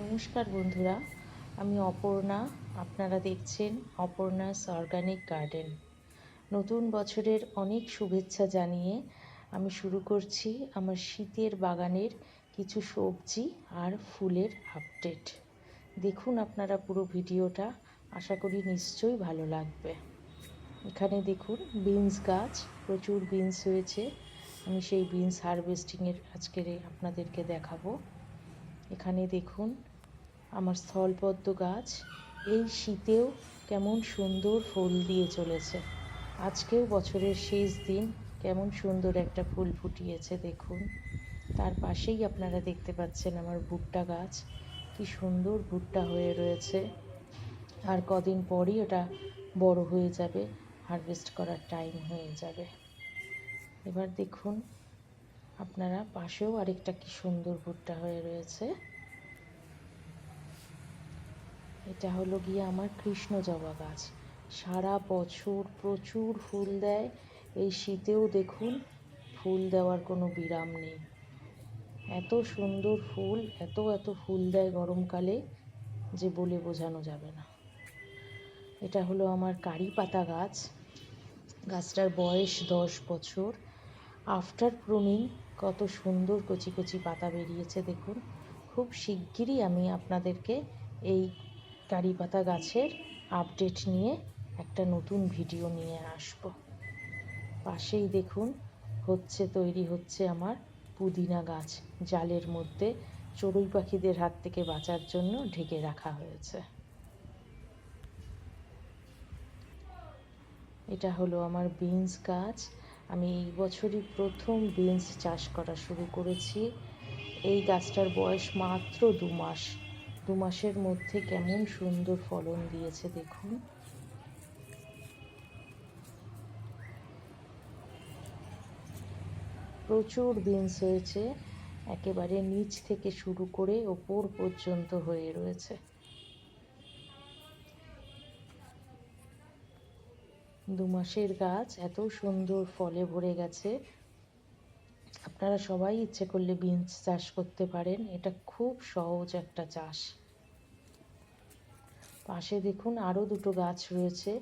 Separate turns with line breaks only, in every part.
নমস্কার বন্ধুরা, আমি অপর্ণা। আপনারা দেখছেন অপর্ণাস অর্গানিক গার্ডেন। নতুন বছরের অনেক শুভেচ্ছা জানিয়ে আমি শুরু করছি আমার শীতের বাগানের কিছু সবজি আর ফুলের আপডেট। দেখুন আপনারা পুরো ভিডিওটা, আশা করি নিশ্চয়ই ভালো লাগবে। এখানে দেখুন বিনস গাছ, প্রচুর বিনস হয়েছে। আমি সেই বিনস হারভেস্টিংয়ের আজকের আপনাদেরকে দেখাবো। এখানে দেখুন আমার স্থলপদ্ম গাছ এই শীতেও কেমন সুন্দর ফুল দিয়ে চলেছে। আজকেও বছরের শেষ দিন কেমন সুন্দর একটা ফুল ফুটিয়েছে দেখুন। তার পাশেই আপনারা দেখতে পাচ্ছেন আমার ভুট্টা গাছ, কি সুন্দর ভুট্টা হয়ে রয়েছে। আর কদিন পরই ওটা বড় হয়ে যাবে, হারভেস্ট করার টাইম হয়ে যাবে। এবার দেখুন আপনারা পাশেও আরেকটা কি সুন্দর ভুট্টা হয়ে রয়েছে। এটা হলো গিয়ে আমার কৃষ্ণ জবা গাছ, সারা বছর প্রচুর ফুল দেয়। এই শীতেও দেখুন ফুল দেওয়ার কোনো বিরাম নেই। এত সুন্দর ফুল, এত ফুল দেয় গরমকালে যে বলে বোঝানো যাবে না। এটা হলো আমার কারি পাতা গাছ, গাছটার বয়স 10 বছর। আফটার প্রুনিং কত সুন্দর কচি কচি পাতা বেরিয়েছে দেখুন। খুব শিগগিরই আমি আপনাদেরকে এই কারি পাতা গাছের আপডেট নিয়ে একটা নতুন ভিডিও নিয়ে আসব। পাশেই দেখুন তৈরি হচ্ছে আমার পুদিনা গাছ, জালের মধ্যে চড়ুই পাখিদের হাত থেকে বাঁচার জন্য ঢেকে রাখা হয়েছে। এটা হলো আমার বিনস গাছ। আমি এই বছরই প্রথম বিনস চাষ করা শুরু করেছি। এই গাছটার বয়স মাত্র 2 মাস। 2 মাসের মধ্যে কেমন সুন্দর ফলন দিয়েছে দেখুন। প্রচুর বিনস হয়েছে, একেবারে নিচ থেকে শুরু করে ওপর পর্যন্ত হয়ে রয়েছে। 2 মাসের গাছ এত সুন্দর ফলে ভরে গেছে। আপনারা সবাই ইচ্ছে করলে বিনস চাষ করতে পারেন, এটা খুব সহজ একটা চাষ। পাশে দেখুন আরও দুটো গাছ রয়েছে,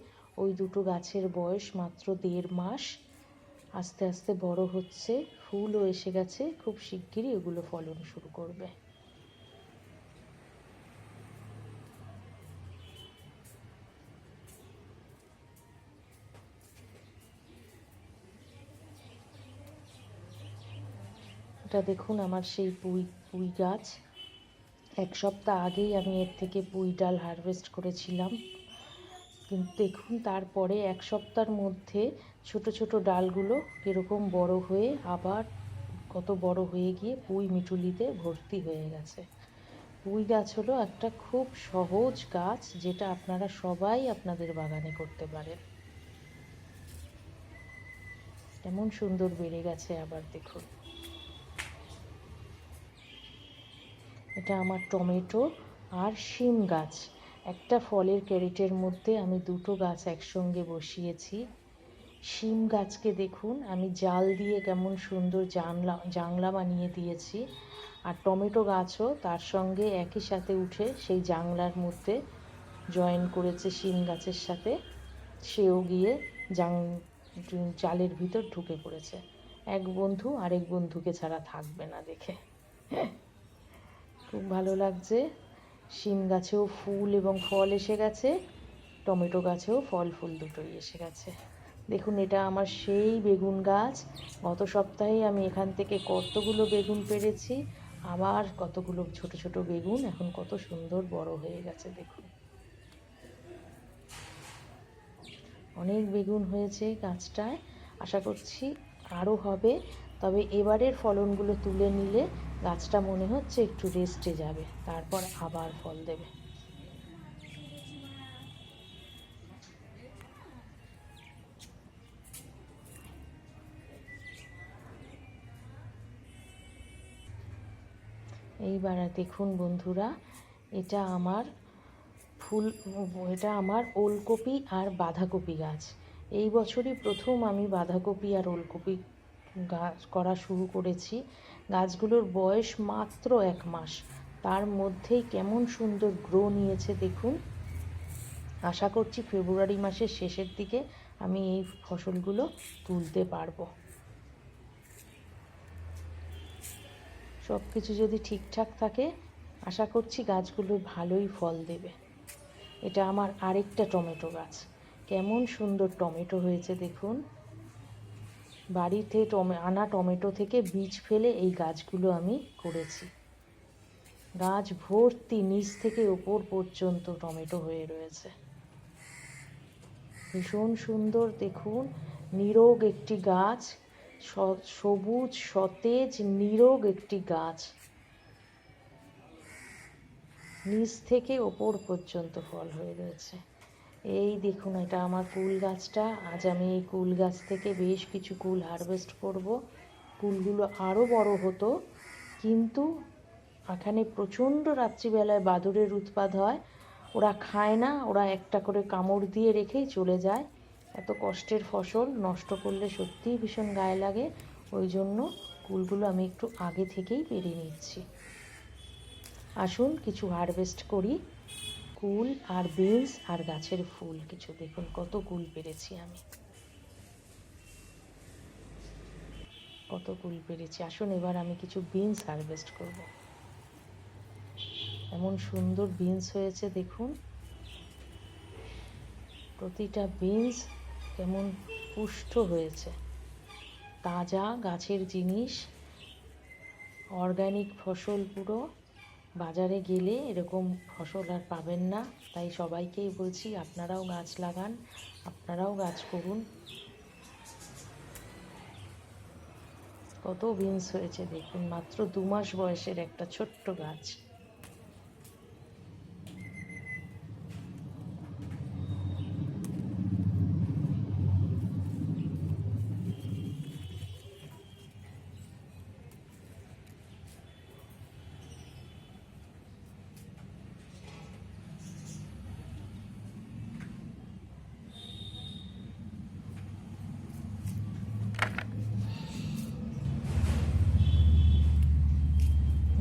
ওই দুটো গাছের বয়স মাত্র 1.5 মাস। আস্তে আস্তে বড় হচ্ছে, ফুলও এসে গেছে, খুব শিগগিরই এগুলো ফলন শুরু করবে। এটা দেখুন আমার সেই পুঁই গাছ। 1 সপ্তাহ আগেই আমি এর থেকে পুঁই ডাল হারভেস্ট করেছিলাম, কিন্তু দেখুন তারপরে 1 সপ্তাহের মধ্যে ছোট ছোট ডালগুলো কীরকম বড় হয়ে আবার কত বড় হয়ে গিয়ে পুঁই মিটুলিতে ভর্তি হয়ে গেছে। পুঁই গাছ হলো একটা খুব সহজ গাছ, যেটা আপনারা সবাই আপনাদের বাগানে করতে পারেন। কেমন সুন্দর বেড়ে গেছে আবার দেখুন। এটা আমার টমেটো আর শিম গাছ। একটা ফলের ক্যারেটের মধ্যে আমি দুটো গাছ একসঙ্গে বসিয়েছি। শিম গাছকে দেখুন আমি জাল দিয়ে কেমন সুন্দর জাংলা বানিয়ে দিয়েছি, আর টমেটো গাছও তার সঙ্গে একই সাথে উঠে সেই জাংলার মধ্যে জয়েন করেছে শিম গাছের সাথে। সেও গিয়ে জালের ভিতর ঢুকে পড়েছে। এক বন্ধু আরেক বন্ধুকে ছাড়া থাকবে না দেখে। খুব ভালো লাগছে। শিম গাছেও ফুল এবং ফল এসে গেছে, টমেটো গাছেও ফল ফুল দুটোই এসে গেছে। দেখুন এটা আমার সেই বেগুন গাছ। গত সপ্তাহে আমি এখান থেকে কতগুলো বেগুন পেড়েছি, আবার কতগুলো ছোট ছোট বেগুন এখন কত সুন্দর বড় হয়ে গেছে দেখুন। অনেক বেগুন হয়েছে গাছটায়, আশা করছি আরও হবে। তবে এবারের ফলনগুলো তুলে নিলে গাছটা মনে হচ্ছে একটু রেস্টে যাবে, তারপর আবার ফল দেবে। এইবার দেখুন বন্ধুরা, এটা আমার এটা আমার ওলকপি আর বাঁধাকপি গাছ। এই বছরই প্রথম আমি বাঁধাকপি আর ওলকপি গাছ করা শুরু করেছি। গাছগুলোর বয়স মাত্র 1 মাস, তার মধ্যেই কেমন সুন্দর গ্রো নিয়েছে দেখুন। আশা করছি ফেব্রুয়ারি মাসের শেষের দিকে আমি এই ফসলগুলো তুলতে পারবো। সব কিছু যদি ঠিকঠাক থাকে আশা করছি গাছগুলো ভালোই ফল দেবে। এটা আমার আরেকটা টমেটো গাছ, কেমন সুন্দর টমেটো হয়েছে দেখুন। বাড়িতে আনা টমেটো থেকে বীজ ফেলে এই গাছগুলো আমি করেছি। গাছ ভর্তি নিচ থেকে ওপর পর্যন্ত টমেটো হয়ে রয়েছে, ভীষণ সুন্দর দেখুন। নিরোগ একটি গাছ, সবুজ সতেজ নিরোগ একটি গাছ, নিচ থেকে ওপর পর্যন্ত ফল হয়ে রয়েছে। এই দেখুন, এটা আমার কুল গাছটা। আজ আমি এই কুল গাছ থেকে বেশ কিছু কুল হারভেস্ট করব। কুলগুলো আরও বড় হতো, কিন্তু এখানে প্রচণ্ড রাত্রিবেলায় বাদুড়ের উৎপাত হয়। ওরা খায় না, ওরা একটা করে কামড় দিয়ে রেখেই চলে যায়। এত কষ্টের ফসল নষ্ট করলে সত্যিই ভীষণ গায়ে লাগে। ওই জন্য কুলগুলো আমি একটু আগে থেকেই পেরে নিচ্ছি। আসুন কিছু হারভেস্ট করি, কুল আর বিনস আর গাছের ফুল কিছু। দেখুন কত কুল পেরেছি আমি, কত কুল পেরেছি। আসুন এবার আমি কিছু বিনস হারভেস্ট করব। এমন সুন্দর বিনস হয়েছে দেখুন, প্রতিটা বিনস কেমন পুষ্ট হয়েছে। তাজা গাছের জিনিস, অর্গানিক ফসল পুরো। বাজারে গেলে এরকম ফসল আর পাবেন না। তাই সবাইকেই বলছি আপনারাও গাছ লাগান, আপনারাও গাছ করুন। কত বিনস হয়েছে দেখুন, মাত্র 2 মাস বয়সের একটা ছোট্ট গাছ।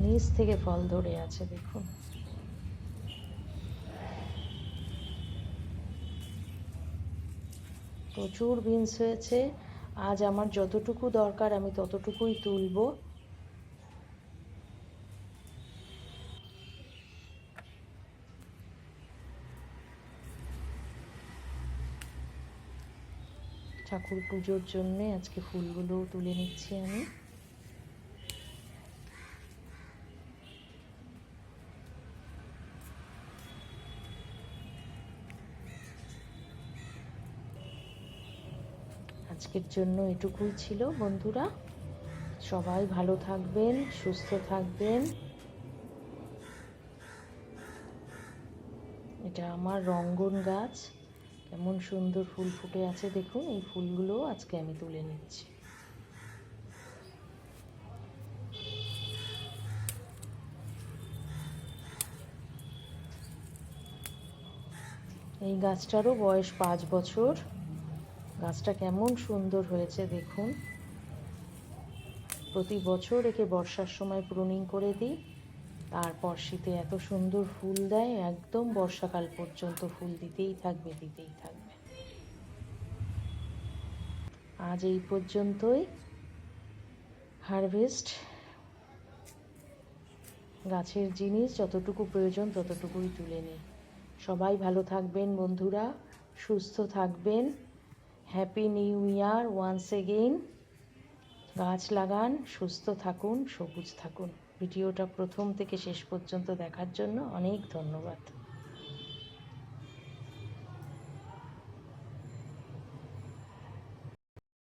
নিচ থেকে ফল ধরে আছে দেখুন। প্রচুর বিনস হয়েছে। আজ আমার যতটুকু দরকার আমি ততটুকুই তুলব। ঠাকুর পুজোর জন্য আজকে ফুলগুলো তুলে নিচ্ছি আমি। আজকের জন্য এটুকুই ছিল বন্ধুরা। সবাই ভালো থাকবেন, সুস্থ থাকবেন। এটা আমার রঙ্গন গাছ, কেমন সুন্দর ফুল ফুটে আছে দেখুন। এই ফুলগুলো আজকে আমি তুলে নিচ্ছি। এই গাছটারও বয়স 5 বছর। গাছটা কেমন সুন্দর হয়েছে দেখুন। প্রতি বছর একে বর্ষার সময় প্রুনিং করে দিই, তারপর শীতে এত সুন্দর ফুল দেয়, একদম বর্ষাকাল পর্যন্ত ফুল দিতেই থাকবে, দিতেই থাকবে। আজ এই পর্যন্তই হারভেস্ট। গাছের জিনিস যতটুকু প্রয়োজন ততটুকুই তুলে নিই। সবাই ভালো থাকবেন বন্ধুরা, সুস্থ থাকবেন। Happy new year once again. গাছ লাগান, সুস্থ থাকুন, সবুজ থাকুন। ভিডিওটা প্রথম থেকে শেষ পর্যন্ত দেখার জন্য অনেক ধন্যবাদ।